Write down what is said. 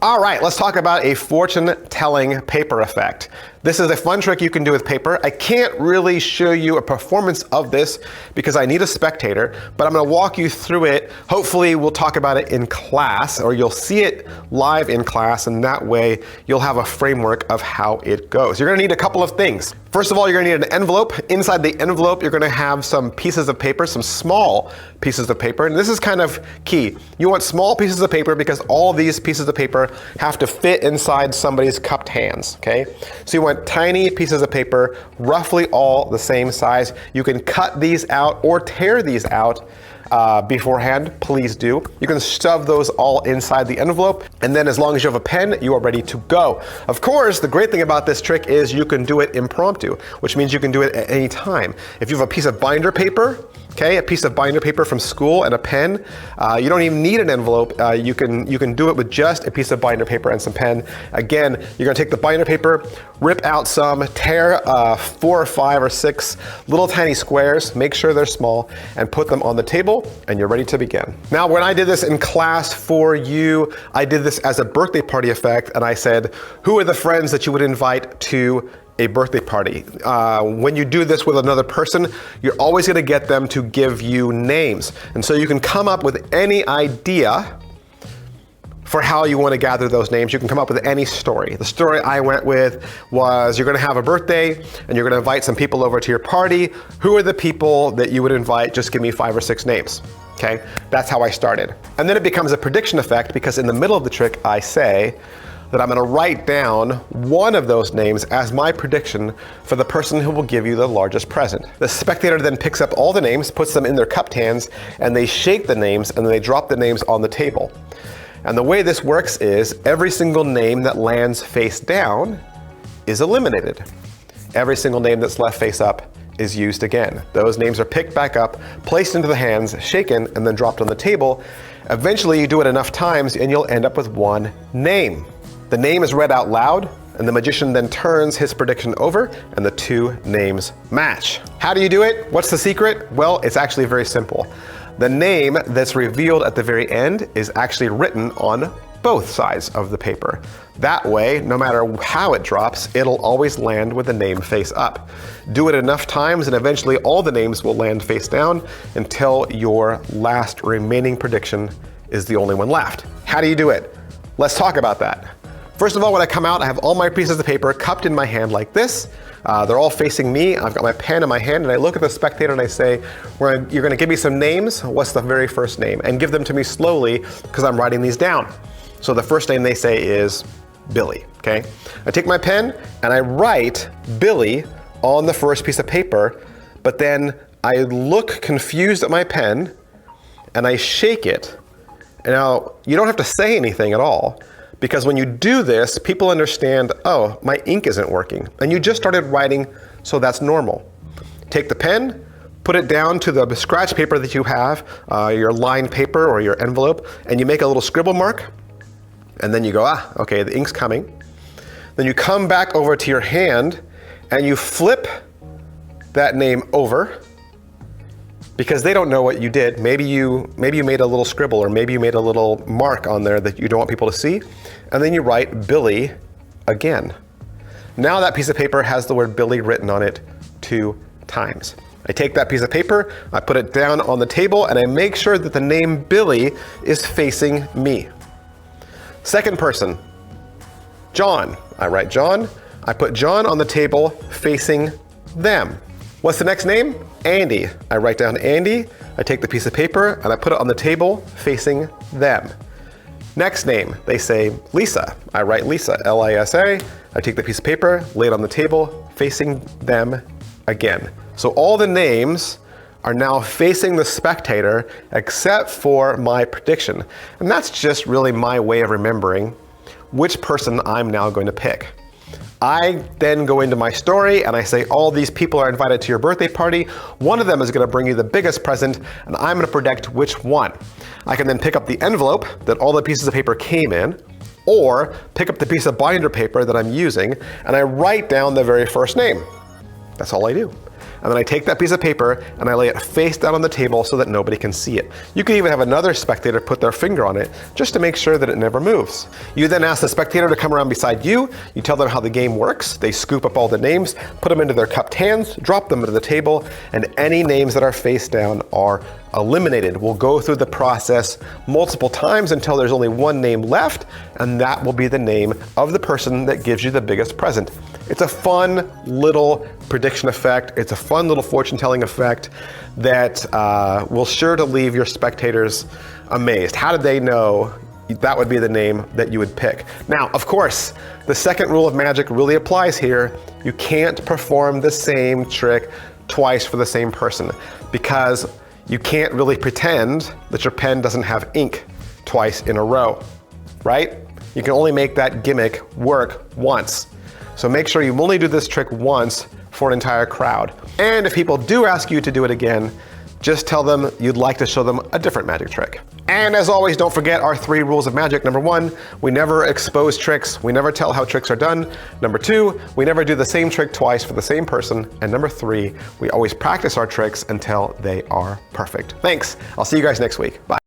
All right, let's talk about a fortune-telling paper effect. This is a fun trick you can do with paper. I can't really show you a performance of this because I need a spectator, but I'm gonna walk you through it. Hopefully we'll talk about it in class, or you'll see it live in class, and that way you'll have a framework of how it goes. You're gonna need a couple of things. First of all, you're gonna need an envelope. Inside the envelope, you're gonna have some pieces of paper, some small pieces of paper, and this is kind of key. You want small pieces of paper because all these pieces of paper have to fit inside somebody's cupped hands, okay? So you want tiny pieces of paper, roughly all the same size. You can cut these out or tear these out beforehand, please do. You can shove those all inside the envelope, and then as long as you have a pen, you are ready to go. Of course, the great thing about this trick is you can do it impromptu, which means you can do it at any time. If you have a piece of binder paper, okay, a piece of binder paper from school and a pen, you don't even need an envelope. You can do it with just a piece of binder paper and some pen. Again, you're gonna take the binder paper, rip out some, tear 4 or 5 or 6 little tiny squares, make sure they're small, and put them on the table, and you're ready to begin. Now, when I did this in class for you, I did this as a birthday party effect, and I said, who are the friends that you would invite to a birthday party? When you do this with another person, you're always gonna get them to give you names. And so you can come up with any idea for how you want to gather those names. You can come up with any story. The story I went with was you're gonna have a birthday and you're gonna invite some people over to your party. Who are the people that you would invite? Just give me 5 or 6 names, okay? That's how I started. And then it becomes a prediction effect because in the middle of the trick, I say that I'm gonna write down one of those names as my prediction for the person who will give you the largest present. The spectator then picks up all the names, puts them in their cupped hands, and they shake the names, and then they drop the names on the table. And the way this works is every single name that lands face down is eliminated. Every single name that's left face up is used again. Those names are picked back up, placed into the hands, shaken, and then dropped on the table. Eventually, you do it enough times and you'll end up with one name. The name is read out loud, and the magician then turns his prediction over, and the 2 names match. How do you do it? What's the secret? Well, it's actually very simple. The name that's revealed at the very end is actually written on both sides of the paper. That way, no matter how it drops, it'll always land with the name face up. Do it enough times and eventually all the names will land face down until your last remaining prediction is the only one left. How do you do it? Let's talk about that. First of all, when I come out, I have all my pieces of paper cupped in my hand like this. They're all facing me. I've got my pen in my hand, and I look at the spectator and I say, you're gonna give me some names. What's the very first name? And give them to me slowly, because I'm writing these down. So the first name they say is Billy, okay? I take my pen and I write Billy on the first piece of paper, but then I look confused at my pen and I shake it. Now, you don't have to say anything at all, because when you do this, people understand, oh, my ink isn't working. And you just started writing, so that's normal. Take the pen, put it down to the scratch paper that you have, your lined paper or your envelope, and you make a little scribble mark. And then you go, okay, the ink's coming. Then you come back over to your hand and you flip that name over, because they don't know what you did. Maybe you made a little scribble, or maybe you made a little mark on there that you don't want people to see. And then you write Billy again. Now that piece of paper has the word Billy written on it 2 times. I take that piece of paper, I put it down on the table, and I make sure that the name Billy is facing me. Second person, John. I write John, I put John on the table facing them. What's the next name? Andy. I write down Andy, I take the piece of paper and I put it on the table facing them. Next name, they say Lisa. I write Lisa, L-I-S-A. I take the piece of paper, lay it on the table facing them again. So all the names are now facing the spectator except for my prediction. And that's just really my way of remembering which person I'm now going to pick. I then go into my story and I say, all these people are invited to your birthday party. One of them is gonna bring you the biggest present, and I'm gonna predict which one. I can then pick up the envelope that all the pieces of paper came in, or pick up the piece of binder paper that I'm using, and I write down the very first name. That's all I do. and then I take that piece of paper and I lay it face down on the table so that nobody can see it. You can even have another spectator put their finger on it just to make sure that it never moves. You then ask the spectator to come around beside you. You tell them how the game works. They scoop up all the names, put them into their cupped hands, drop them into the table, and any names that are face down are eliminated. We'll go through the process multiple times until there's only one name left, and that will be the name of the person that gives you the biggest present. It's a fun little prediction effect. It's a fun little fortune telling effect that will sure to leave your spectators amazed. How did they know that would be the name that you would pick? Now, of course, the second rule of magic really applies here. You can't perform the same trick twice for the same person, because you can't really pretend that your pen doesn't have ink twice in a row, right? You can only make that gimmick work once. So make sure you only do this trick once for an entire crowd. And if people do ask you to do it again, just tell them you'd like to show them a different magic trick. And as always, don't forget our 3 rules of magic. Number 1, we never expose tricks. We never tell how tricks are done. Number 2, we never do the same trick twice for the same person. And number 3, we always practice our tricks until they are perfect. Thanks. I'll see you guys next week. Bye.